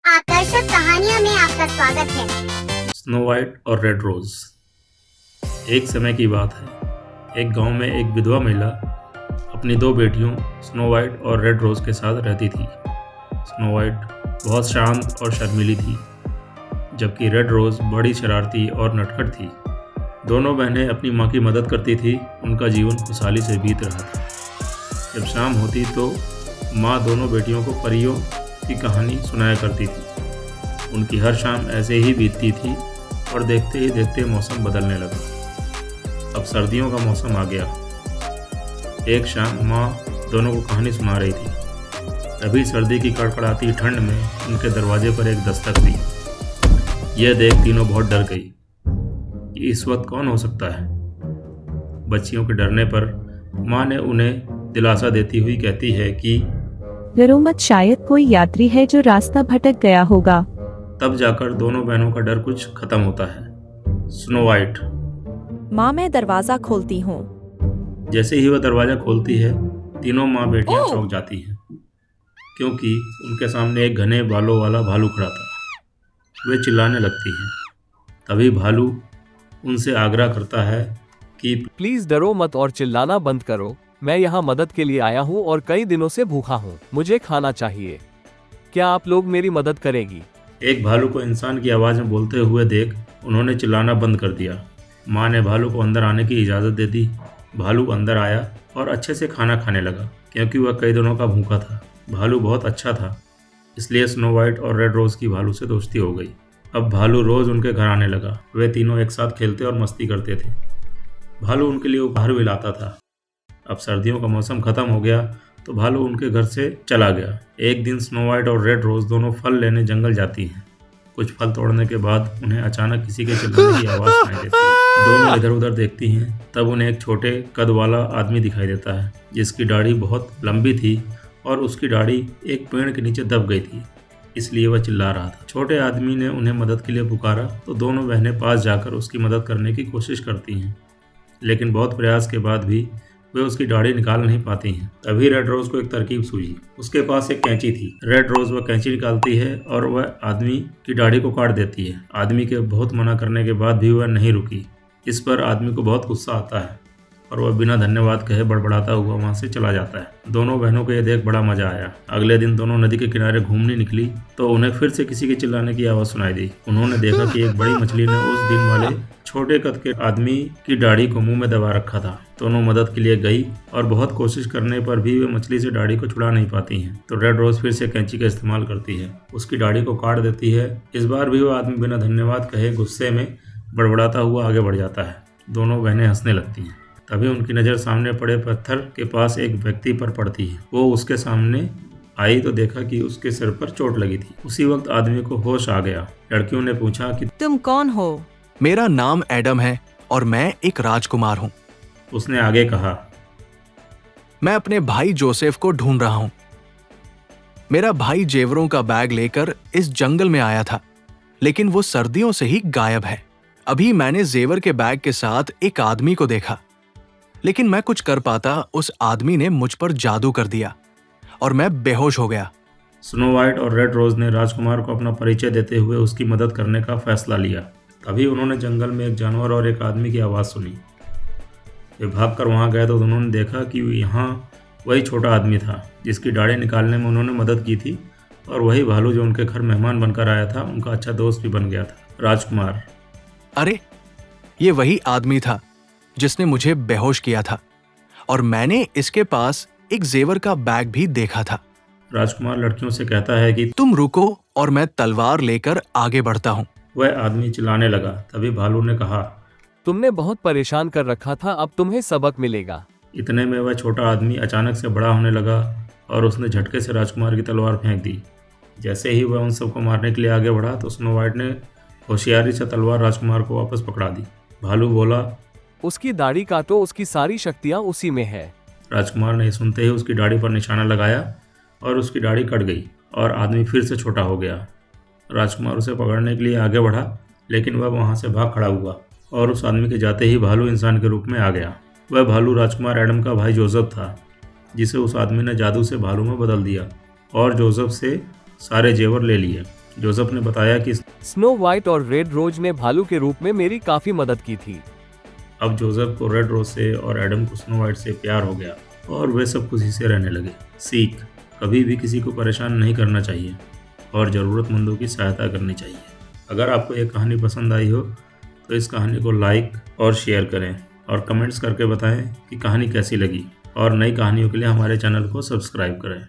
आकर्षक कहानियों में आपका स्वागत है। स्नो वाइट और रेड रोज। एक समय की बात है, एक गांव में एक विधवा महिला अपनी दो बेटियों स्नो वाइट और रेड रोज के साथ रहती थी। स्नो वाइट बहुत शांत और शर्मीली थी, जबकि रेड रोज बड़ी शरारती और नटखट थी। दोनों बहनें अपनी माँ की मदद करती थी। उनका जीवन खुशहाली से बीत रहा था। जब शाम होती तो माँ दोनों बेटियों को परियों की कहानी सुनाया करती थी। उनकी हर शाम ऐसे ही बीतती थी और देखते ही देखते मौसम बदलने लगा। अब सर्दियों का मौसम आ गया। एक शाम माँ दोनों को कहानी सुना रही थी। तभी सर्दी की कड़कड़ाती ठंड में उनके दरवाजे पर एक दस्तक हुई। यह देख तीनों बहुत डर गई कि इस वक्त कौन हो सकता है। बच्चियों के डरने पर माँ ने उन्हें दिलासा देती हुई कहती है कि डरो मत, शायद कोई यात्री है जो रास्ता भटक गया होगा। तब जाकर दोनों बहनों का डर कुछ खत्म होता है। स्नो वाइट: माँ, मैं दरवाजा खोलती हूँ। जैसे ही वह दरवाजा खोलती है, तीनों माँ बेटियां चौंक जाती हैं, क्योंकि उनके सामने एक घने बालों वाला भालू खड़ा था। वे चिल्लाने लगती हैं। तभी भालू उनसे आग्रह करता है कि प्लीज डरो मत और चिल्लाना बंद करो। मैं यहाँ मदद के लिए आया हूँ और कई दिनों से भूखा हूँ। मुझे खाना चाहिए। क्या आप लोग मेरी मदद करेगी? एक भालू को इंसान की आवाज़ में बोलते हुए देख उन्होंने चिल्लाना बंद कर दिया। माँ ने भालू को अंदर आने की इजाज़त दे दी। भालू अंदर आया और अच्छे से खाना खाने लगा, क्योंकि वह कई दिनों का भूखा था। भालू बहुत अच्छा था, इसलिए स्नो वाइट और रेड रोज़ की भालू से दोस्ती हो गई। अब भालू रोज़ उनके घर आने लगा। वे तीनों एक साथ खेलते और मस्ती करते थे। भालू उनके लिए उपहार भी लाता था। अब सर्दियों का मौसम खत्म हो गया तो भालू उनके घर से चला गया। एक दिन स्नो वाइट और रेड रोज दोनों फल लेने जंगल जाती हैं। कुछ फल तोड़ने के बाद उन्हें अचानक किसी के चिल्लाने की आवाज़ सुनाई देती है। दोनों इधर उधर देखती हैं। तब उन्हें एक छोटे कद वाला आदमी दिखाई देता है, जिसकी दाढ़ी बहुत लंबी थी और उसकी दाढ़ी एक पेड़ के नीचे दब गई थी, इसलिए वह चिल्ला रहा था। छोटे आदमी ने उन्हें मदद के लिए पुकारा तो दोनों बहनें पास जाकर उसकी मदद करने की कोशिश करती हैं, लेकिन बहुत प्रयास के बाद भी वे उसकी दाढ़ी निकाल नहीं पाती हैं। तभी रेड रोज को एक तरकीब सूझी। उसके पास एक कैंची थी। रेड रोज वह कैंची निकालती है और वह आदमी की दाढ़ी को काट देती है। आदमी के बहुत मना करने के बाद भी वह नहीं रुकी। इस पर आदमी को बहुत गुस्सा आता है और वह बिना धन्यवाद कहे बड़बड़ाता हुआ वहां से चला जाता है। दोनों बहनों को यह देख बड़ा मजा आया। अगले दिन दोनों नदी के किनारे घूमने निकली तो उन्हें फिर से किसी के चिल्लाने की आवाज़ सुनाई दी। उन्होंने देखा कि एक बड़ी मछली ने उस दिन वाले छोटे कद के आदमी की दाढ़ी को मुंह में दबा रखा था। दोनों मदद के लिए गई और बहुत कोशिश करने पर भी वे मछली से दाढ़ी को छुड़ा नहीं पाती हैं। तो रेड रोज फिर से कैंची का इस्तेमाल करती है, उसकी दाढ़ी को काट देती है। इस बार भी वह आदमी बिना धन्यवाद कहे गुस्से में बड़बड़ाता हुआ आगे बढ़ जाता है। दोनों बहनें हंसने लगती हैं। तभी उनकी नज़र सामने पड़े पत्थर के पास एक व्यक्ति पर पड़ती है। वो उसके सामने आई तो देखा कि उसके सिर पर चोट लगी थी। उसी वक्त आदमी को होश आ गया। लड़कियों ने पूछा कि तुम कौन हो? मेरा नाम एडम है और मैं एक राजकुमार हूँ। उसने आगे कहा, मैं अपने भाई जोसेफ को ढूंढ रहा हूँ। मेरा भाई जेवरों का बैग लेकर इस जंगल में आया था, लेकिन वो सर्दियों से ही गायब है। अभी मैंने जेवर के बैग के साथ एक आदमी को देखा, लेकिन मैं कुछ कर पाता उस आदमी ने मुझ पर जादू कर दिया और मैं बेहोश हो गया। स्नो वाइट और रेड रोज ने राजकुमार को अपना परिचय देते हुए उसकी मदद करने का फैसला लिया। तभी उन्होंने जंगल में एक जानवर और एक आदमी की आवाज़ सुनी। वे भागकर वहां गए तो उन्होंने देखा कि यहाँ वही छोटा आदमी था जिसकी दाढ़ी निकालने में उन्होंने मदद की थी, और वही भालू जो उनके घर मेहमान बनकर आया था, उनका अच्छा दोस्त भी बन गया था। राजकुमार: अरे, ये वही आदमी था जिसने मुझे बेहोश किया था, और मैंने इसके पास एक जेवर का बैग भी देखा था। राजकुमार लड़कियों से कहता है कि तुम रुको और मैं तलवार लेकर आगे बढ़ता हूँ। वह आदमी चिल्लाने लगा। तभी भालू ने कहा, तुमने बहुत परेशान कर रखा था, अब तुम्हें सबक मिलेगा। इतने में वह छोटा आदमी अचानक से बड़ा होने लगा और उसने झटके से राजकुमार की तलवार फेंक दी। जैसे ही वह उन सबको मारने के लिए आगे बढ़ा तो स्नो वाइट ने होशियारी से तलवार राजकुमार को वापस पकड़ा दी। भालू बोला, उसकी दाढ़ी काटो, उसकी सारी शक्तियाँ उसी में है। राजकुमार ने सुनते ही उसकी दाढ़ी पर निशाना लगाया और उसकी दाढ़ी कट गई और आदमी फिर से छोटा हो गया। राजकुमार उसे पकड़ने के लिए आगे बढ़ा, लेकिन वह वहां से भाग खड़ा हुआ और उस आदमी के जाते ही भालू इंसान के रूप में आ गया। वह भालू राजकुमार एडम का भाई जोसेफ था, जिसे उस आदमी ने जादू से भालू में बदल दिया और जोसेफ से सारे जेवर ले लिए। जोसेफ ने बताया कि स्नो वाइट और रेड रोज ने भालू के रूप में मेरी काफी मदद की थी। अब जोसेफ को रेड रोज से और एडम को स्नो वाइट से प्यार हो गया और वे सब खुशी से रहने लगे। सीख: कभी भी किसी को परेशान नहीं करना चाहिए और ज़रूरतमंदों की सहायता करनी चाहिए। अगर आपको ये कहानी पसंद आई हो तो इस कहानी को लाइक और शेयर करें और कमेंट्स करके बताएं कि कहानी कैसी लगी, और नई कहानियों के लिए हमारे चैनल को सब्सक्राइब करें।